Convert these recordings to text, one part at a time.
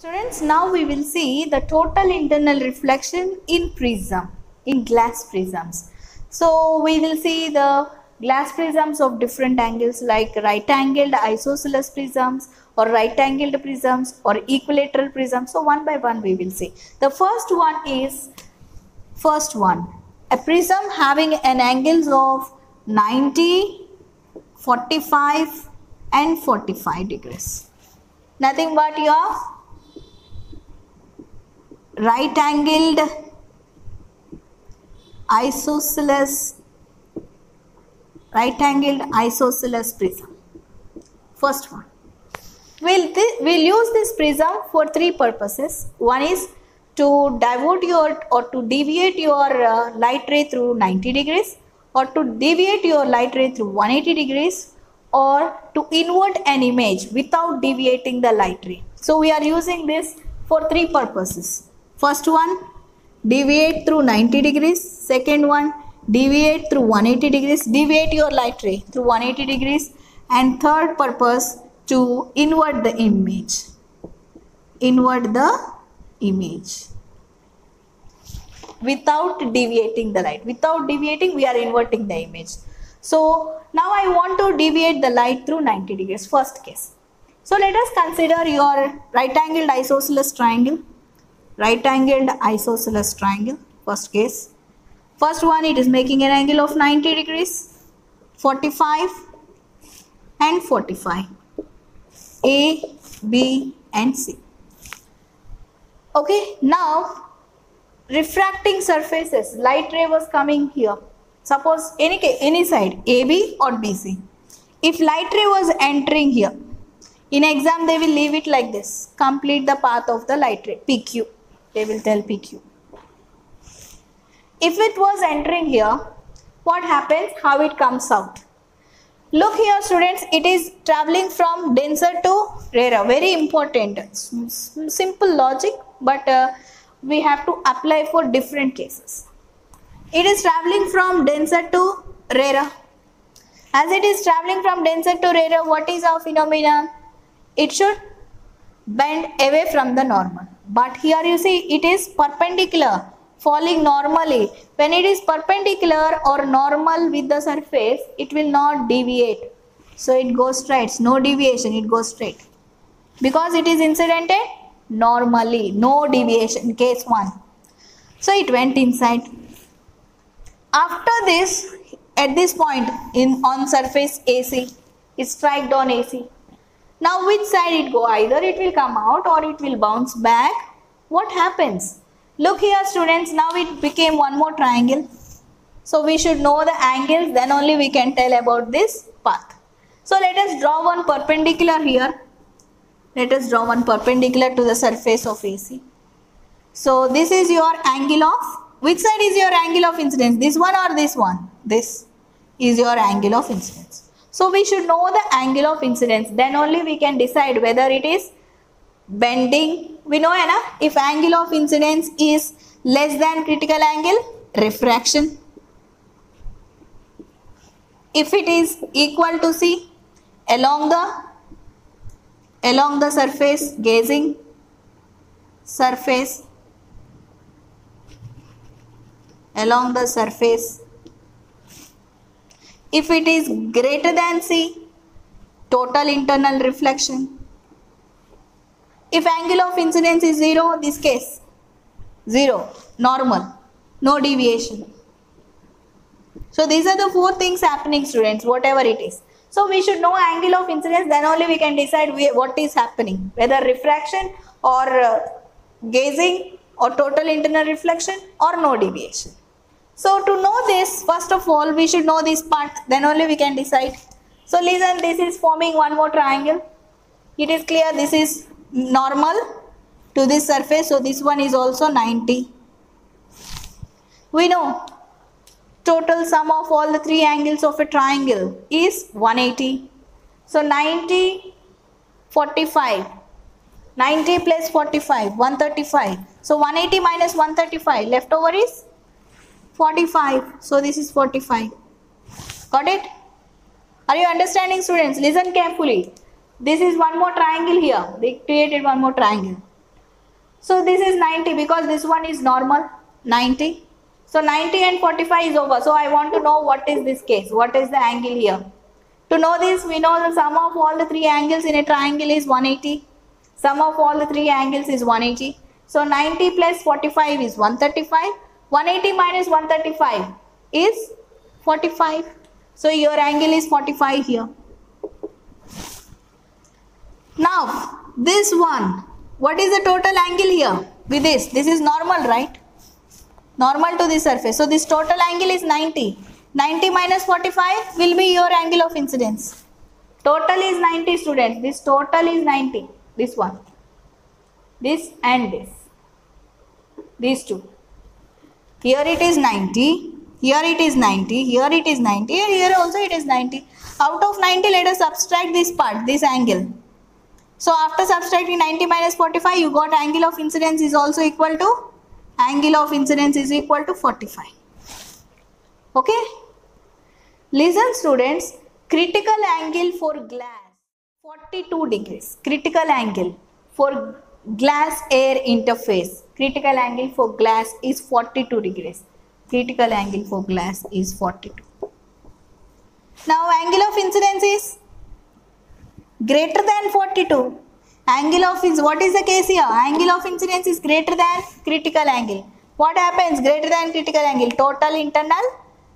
Students, now we will see the total internal reflection in prism, in glass prisms. So we will see the glass prisms of different angles like right angled isosceles prisms or right angled prisms or equilateral prisms. So one by one we will see. The first one, a prism having an angles of 90, 45 and 45 degrees. Nothing but your right angled isosceles prism. First one. We'll use this prism for three purposes. One is to divert or to deviate your light ray through 90 degrees, or to deviate your light ray through 180 degrees, or to invert an image without deviating the light ray. So we are using this for three purposes. First one, deviate through 90 degrees. Second one, deviate through 180 degrees. Deviate your light ray through 180 degrees. And third purpose, to invert the image. Invert the image without deviating the light. Without deviating, we are inverting the image. So now I want to deviate the light through 90 degrees. First case. So let us consider your right angled isosceles triangle. Right angled isosceles triangle, first case. First one, it is making an angle of 90 degrees, 45 and 45. A, B and C. Okay, now refracting surfaces, light ray was coming here. Suppose any side, AB or BC. If light ray was entering here, in exam they will leave it like this. Complete the path of the light ray, PQ. They will tell PQ. If it was entering here, what happens? How it comes out? Look here students, it is traveling from denser to rarer. Very important. Simple logic, but we have to apply for different cases. It is traveling from denser to rarer. As it is traveling from denser to rarer, what is our phenomenon? It should bend away from the normal. But here you see it is perpendicular, falling normally. When it is perpendicular or normal with the surface, it will not deviate. So it goes straight, no deviation, it goes straight. Because it is incidented normally, no deviation, case 1. So it went inside. After this, at this point on surface AC, it struck on AC. Now which side it go? Either it will come out or it will bounce back. What happens? Look here students, now it became one more triangle. So we should know the angles, then only we can tell about this path. So let us draw one perpendicular here. Let us draw one perpendicular to the surface of AC. So this is your angle of, which side is your angle of incidence? This one or this one? This is your angle of incidence. So we should know the angle of incidence, then only we can decide whether it is bending. We know if angle of incidence is less than critical angle, refraction. If it is equal to C, along the surface, gazing, surface, along the surface. If it is greater than C, total internal reflection. If angle of incidence is 0, this case, 0, normal, no deviation. So these are the four things happening students, whatever it is. So we should know angle of incidence, then only we can decide what is happening, whether refraction or gazing or total internal reflection or no deviation. So to know this, first of all, we should know this part, then only we can decide. So listen, this is forming one more triangle. It is clear this is normal to this surface, so this one is also 90. We know total sum of all the three angles of a triangle is 180. So 90, 45. 90 plus 45, 135. So 180 minus 135, left over is 45. So this is 45. Got it? Are you understanding students? Listen carefully. This is one more triangle here. They created one more triangle. So this is 90 because this one is normal, 90. So 90 and 45 is over. So I want to know what is this case, what is the angle here. To know this, we know the sum of all the three angles in a triangle is 180. Sum of all the three angles is 180. So 90 plus 45 is 135. 180 minus 135 is 45. So your angle is 45 here. Now this one, what is the total angle here with this? This is normal, right? Normal to this surface. So this total angle is 90. 90 minus 45 will be your angle of incidence. Total is 90, students. This total is 90. This one. This and this. These two. Here it is 90. Here it is 90. Here it is 90. And here also it is 90. Out of 90, let us subtract this part, this angle. So after subtracting 90 minus 45, you got angle of incidence is also equal to, angle of incidence is equal to 45. Okay. Listen students, critical angle for glass 42 degrees. Critical angle for glass air interface. Critical angle for glass is 42 degrees. Critical angle for glass is 42. Now angle of incidence is greater than 42. Angle of incidence, what is the case here? Angle of incidence is greater than critical angle. What happens greater than critical angle? Total internal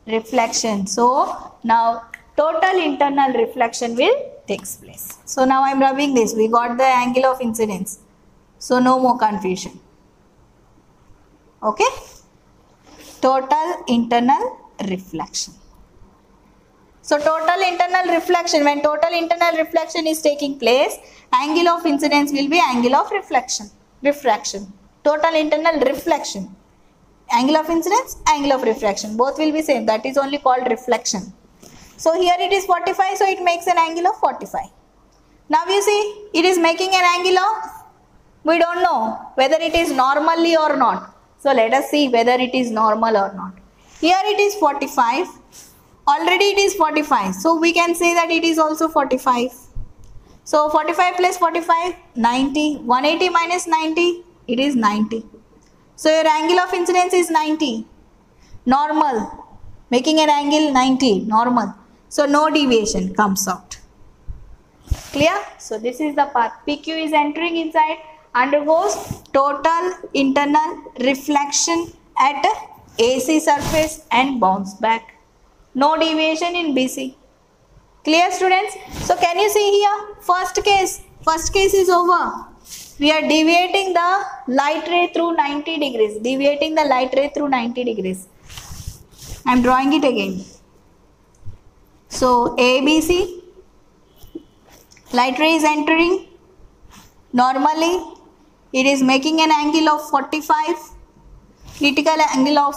reflection. So now total internal reflection will takes place. So now I am rubbing this. We got the angle of incidence. So no more confusion. Okay. Total internal reflection. So total internal reflection, when total internal reflection is taking place, angle of incidence will be angle of reflection. Total internal reflection. Angle of incidence, angle of refraction. Both will be same. That is only called reflection. So here it is 45. So it makes an angle of 45. Now you see, it is making an angle of, we don't know whether it is normally or not. So let us see whether it is normal or not. Here it is 45. Already it is 45. So we can say that it is also 45. So 45 plus 45, 90. 180 minus 90, it is 90. So your angle of incidence is 90. Normal. Making an angle 90. Normal. So no deviation comes out. Clear? So this is the path. PQ is entering inside, undergoes total internal reflection at AC surface and bounce back. No deviation in BC. Clear students? So can you see here? First case is over. We are deviating the light ray through 90 degrees. Deviating the light ray through 90 degrees. I am drawing it again. So ABC. Light ray is entering. Normally it is making an angle of 45. Critical angle of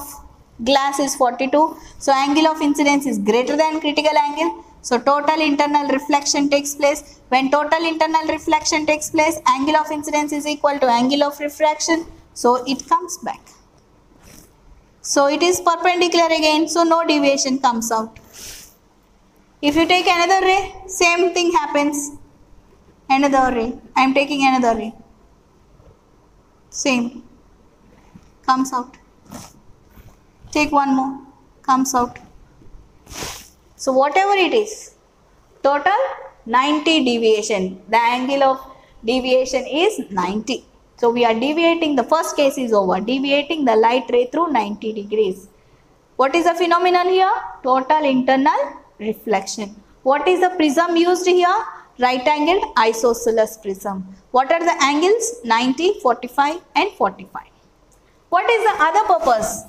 glass is 42. So angle of incidence is greater than critical angle. So total internal reflection takes place. When total internal reflection takes place, angle of incidence is equal to angle of refraction. So it comes back. So it is perpendicular again. So no deviation comes out. If you take another ray, same thing happens. Another ray. I am taking another ray. Same. Comes out. Take one more. Comes out. So whatever it is, total 90 deviation. The angle of deviation is 90. So we are deviating, the first case is over. Deviating the light ray through 90 degrees. What is the phenomenon here? Total internal reflection. What is the prism used here? Right angled isosceles prism. What are the angles? 90, 45 and 45. What is the other purpose?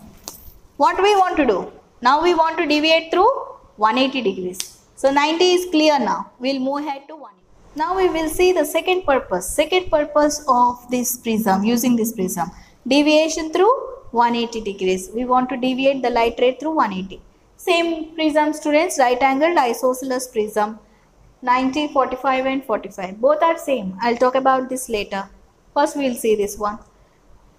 What we want to do? Now we want to deviate through 180 degrees. So 90 is clear now. We will move ahead to 180. Now we will see the second purpose. Second purpose of this prism, using this prism. Deviation through 180 degrees. We want to deviate the light ray through 180. Same prism students, right angled isosceles prism. 90, 45 and 45. Both are same. I will talk about this later. First we will see this one.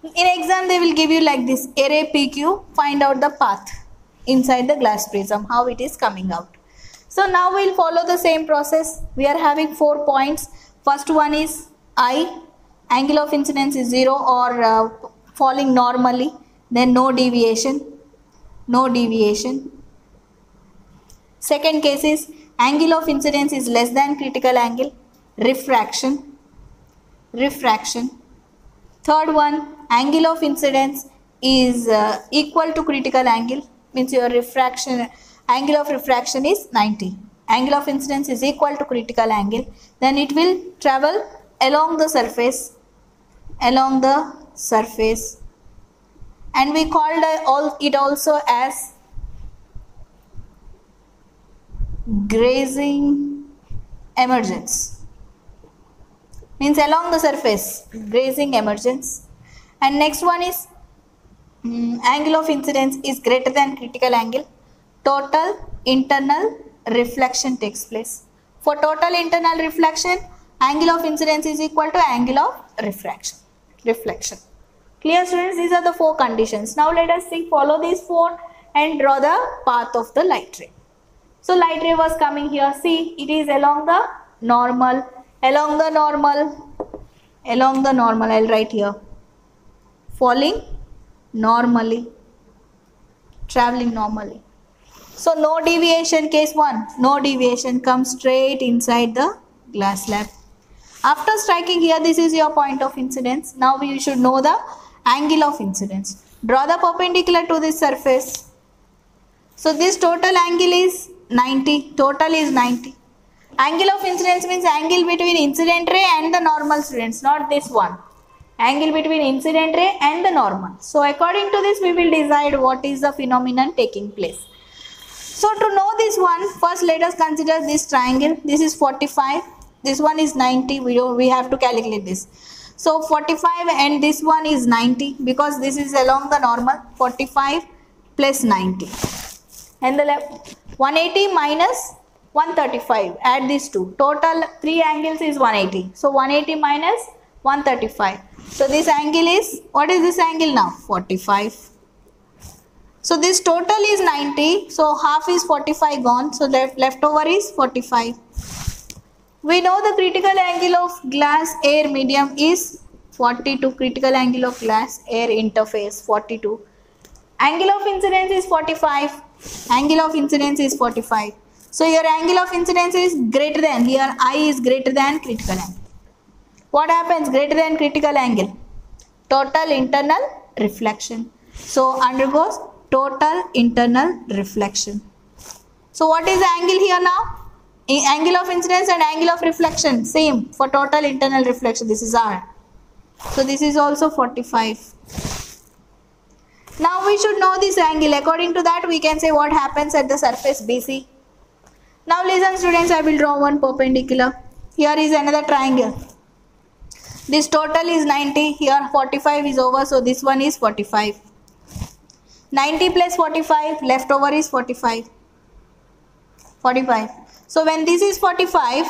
In exam they will give you like this. Array PQ, find out the path inside the glass prism, how it is coming out. So now we will follow the same process. We are having 4 points. First one is I. angle of incidence is 0 or falling normally, then no deviation, no deviation. Second case is angle of incidence is less than critical angle, refraction, refraction. Third one, angle of incidence is equal to critical angle, means your refraction, angle of refraction is 90. Angle of incidence is equal to critical angle, then it will travel along the surface, along the surface, and we called it also as grazing emergence, means along the surface, grazing emergence. And next one is angle of incidence is greater than critical angle, total internal reflection takes place. For total internal reflection, angle of incidence is equal to angle of reflection. Clear, students? These are the 4 conditions. Now let us see, follow these 4 and draw the path of the light ray. So light ray was coming here. See, it is along the normal, along the normal, along the normal. I'll write here. Falling normally, traveling normally. So no deviation, case 1, no deviation, comes straight inside the glass slab. After striking here, this is your point of incidence. Now we should know the angle of incidence. Draw the perpendicular to this surface. So this total angle is 90, total is 90. Angle of incidence means angle between incident ray and the normal, students, not this one. Angle between incident ray and the normal. So according to this, we will decide what is the phenomenon taking place. So to know this one, first let us consider this triangle. This is 45, this one is 90. We have to calculate this. So 45 and this one is 90, because this is along the normal. 45 plus 90, and the left 180 minus 135, add these two, total 3 angles is 180. So 180 minus 135. So this angle is, what is this angle now? 45. So this total is 90. So half is 45 gone. So left over is 45. We know the critical angle of glass air medium is 42. Critical angle of glass air interface 42. Angle of incidence is 45. Angle of incidence is 45. So your angle of incidence is greater than, here I is greater than critical angle. What happens greater than critical angle? Total internal reflection. So undergoes total internal reflection. So what is the angle here now? Angle of incidence and angle of reflection same for total internal reflection. This is R. So this is also 45. Now we should know this angle. According to that, we can say what happens at the surface BC. Now listen, students, I will draw one perpendicular. Here is another triangle. This total is 90. Here 45 is over. So this one is 45. 90 plus 45, left over is 45. 45. So when this is 45,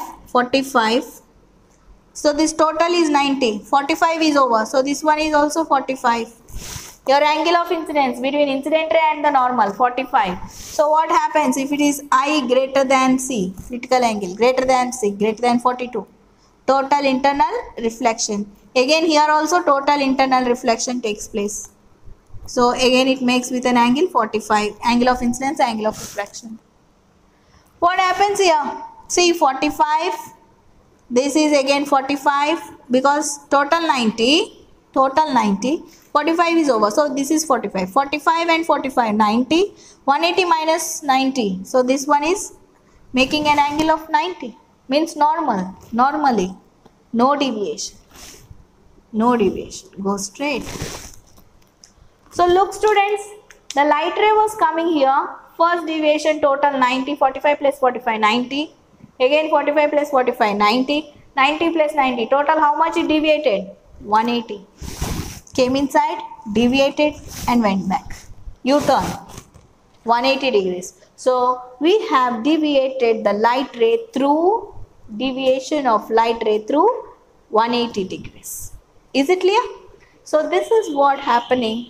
so this total is 90. 45 is over. So this one is also 45. Your angle of incidence between incident ray and the normal 45. So what happens if it is I greater than C, critical angle greater than C, greater than 42? Total internal reflection. Again here also total internal reflection takes place. So again it makes with an angle 45. Angle of incidence, angle of reflection. What happens here? See 45. This is again 45 because total 90. 45 is over. So this is 45. 45 and 45, 90. 180 minus 90. So this one is making an angle of 90. Means normal. Normally. No deviation. No deviation. Go straight. So look, students. The light ray was coming here. First deviation total 90. 45 plus 45, 90. Again 45 plus 45, 90. 90 plus 90. Total how much it deviated? 180. Came inside, deviated and went back. U-turn 180 degrees. So we have deviated the light ray through, deviation of light ray through 180 degrees. Is it clear? So this is what happening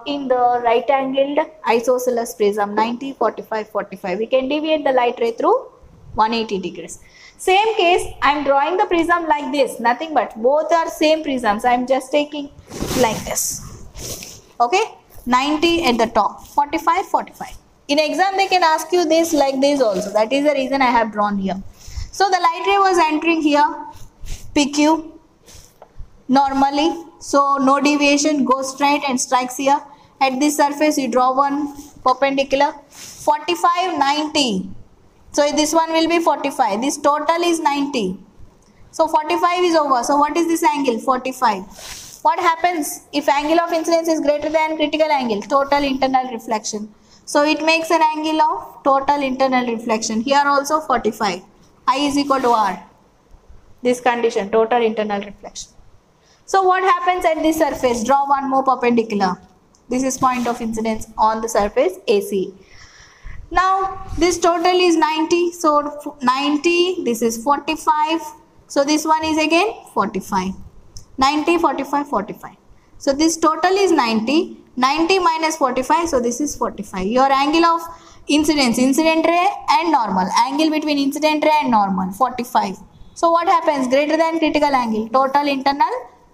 in the right angled isosceles prism 90, 45, 45. We can deviate the light ray through 180 degrees. Same case, I am drawing the prism like this, nothing but both are same prisms. I am just taking like this. Okay, 90 at the top, 45, 45. In exam they can ask you this like this also. That is the reason I have drawn here. So the light ray was entering here, PQ, normally. So no deviation, goes straight and strikes here. At this surface you draw one perpendicular, 45, 90. So this one will be 45. This total is 90. So 45 is over. So what is this angle? 45. What happens if angle of incidence is greater than critical angle? Total internal reflection. So it makes an angle of total internal reflection. Here also 45. I is equal to R. This condition, total internal reflection. So what happens at this surface? Draw one more perpendicular. This is point of incidence on the surface AC. Now this total is 90. So 90, this is 45. So this one is again 45. 90, 45, 45. So this total is 90. 90 minus 45. So this is 45. Your angle of incidence, incident ray and normal. Angle between incident ray and normal, 45. So what happens? Greater than critical angle. Total internal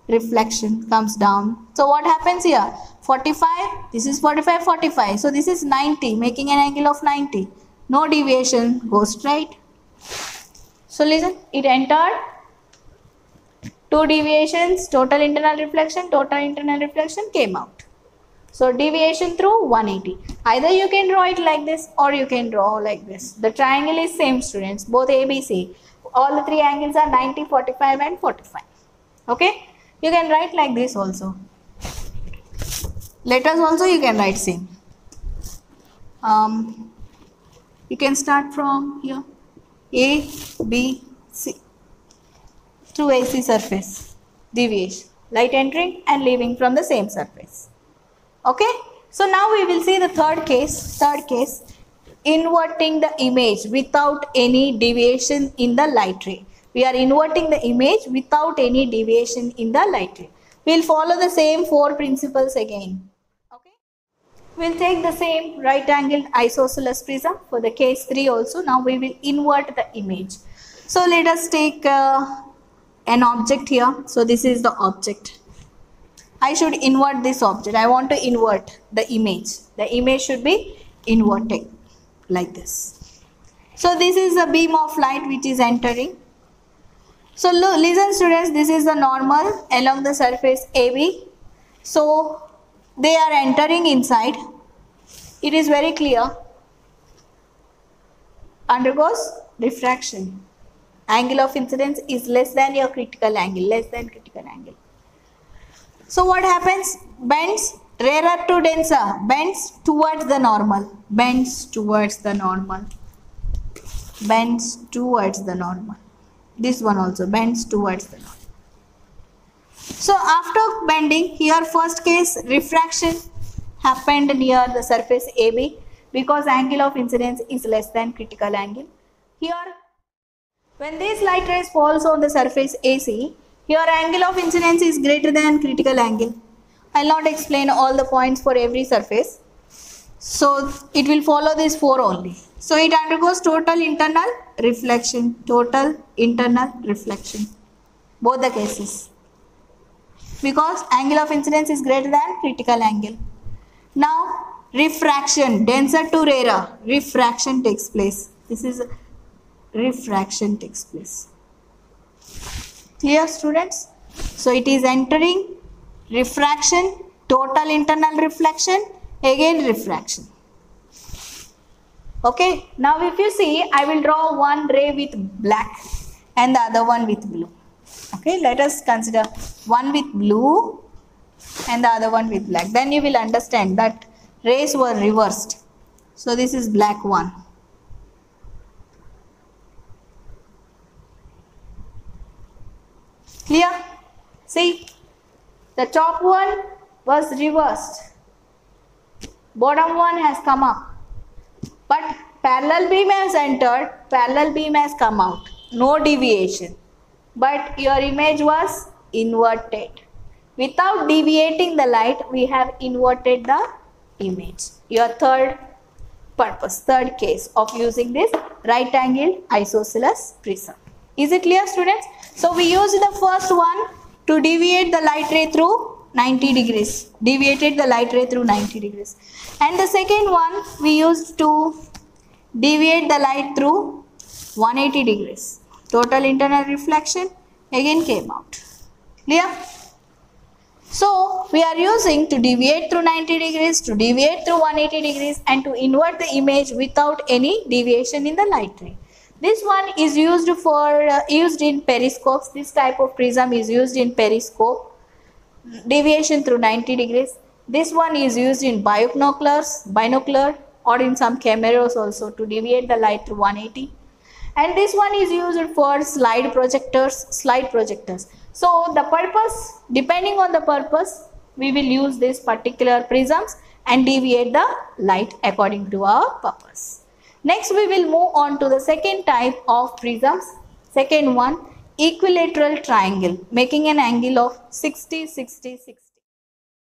reflection comes down. So what happens here? 45. This is 45, 45. So this is 90, making an angle of 90. No deviation. Go straight. So listen. It entered. Two deviations. Total internal reflection came out. So deviation through 180. Either you can draw it like this or you can draw like this. The triangle is same, students. Both ABC. All the three angles are 90, 45 and 45. Okay. You can write like this also. Letters also you can write same. You can start from here. A, B, C. Through AC surface. Deviation. Light entering and leaving from the same surface. Okay. So now we will see the third case. Inverting the image without any deviation in the light ray. We are inverting the image without any deviation in the light ray. We will follow the same four principles again. Okay. We will take the same right angled isosceles prism for the case 3 also. Now we will invert the image. So let us take an object here. So this is the object. I should invert this object. I want to invert the image. The image should be inverted like this. So this is the beam of light which is entering. So look, listen students, this is the normal along the surface AB. So they are entering inside. It is very clear. Undergoes refraction. Angle of incidence is less than your critical angle, So what happens? Bends rarer to denser, bends towards the normal, This one also bends towards the normal. So after bending, here first case refraction happened near the surface AB because angle of incidence is less than critical angle. Here, when this light rays falls on the surface AC, here angle of incidence is greater than critical angle. I will not explain all the points for every surface. So it will follow these four only. So it undergoes total internal reflection. Both the cases. Because angle of incidence is greater than critical angle. Now refraction, denser to rarer, refraction takes place. This is refraction takes place. Clear students? So it is entering, refraction, total internal reflection, again refraction. Okay, now if you see, I will draw one ray with black and the other one with blue. Okay, let us consider one with blue and the other one with black. Then you will understand that rays were reversed. So this is black one. Clear? See, the top one was reversed. Bottom one has come up. But parallel beam has entered, parallel beam has come out. No deviation. But your image was inverted. Without deviating the light, we have inverted the image. Your third purpose, third case of using this right angle isosceles prism. Is it clear, students? So we used the first one to deviate the light ray through 90 degrees. Deviated the light ray through 90 degrees. And the second one we used to deviate the light through 180 degrees. Total internal reflection again came out. Clear? So we are using to deviate through 90 degrees, to deviate through 180 degrees, and to invert the image without any deviation in the light ray. This one is used used in periscopes. This type of prism is used in periscope, deviation through 90 degrees. This one is used in binocular, or in some cameras also, to deviate the light through 180. And this one is used for slide projectors. So the purpose, depending on the purpose, we will use these particular prisms and deviate the light according to our purpose. Next we will move on to the second type of prisms. Second one, equilateral triangle, making an angle of 60, 60, 60.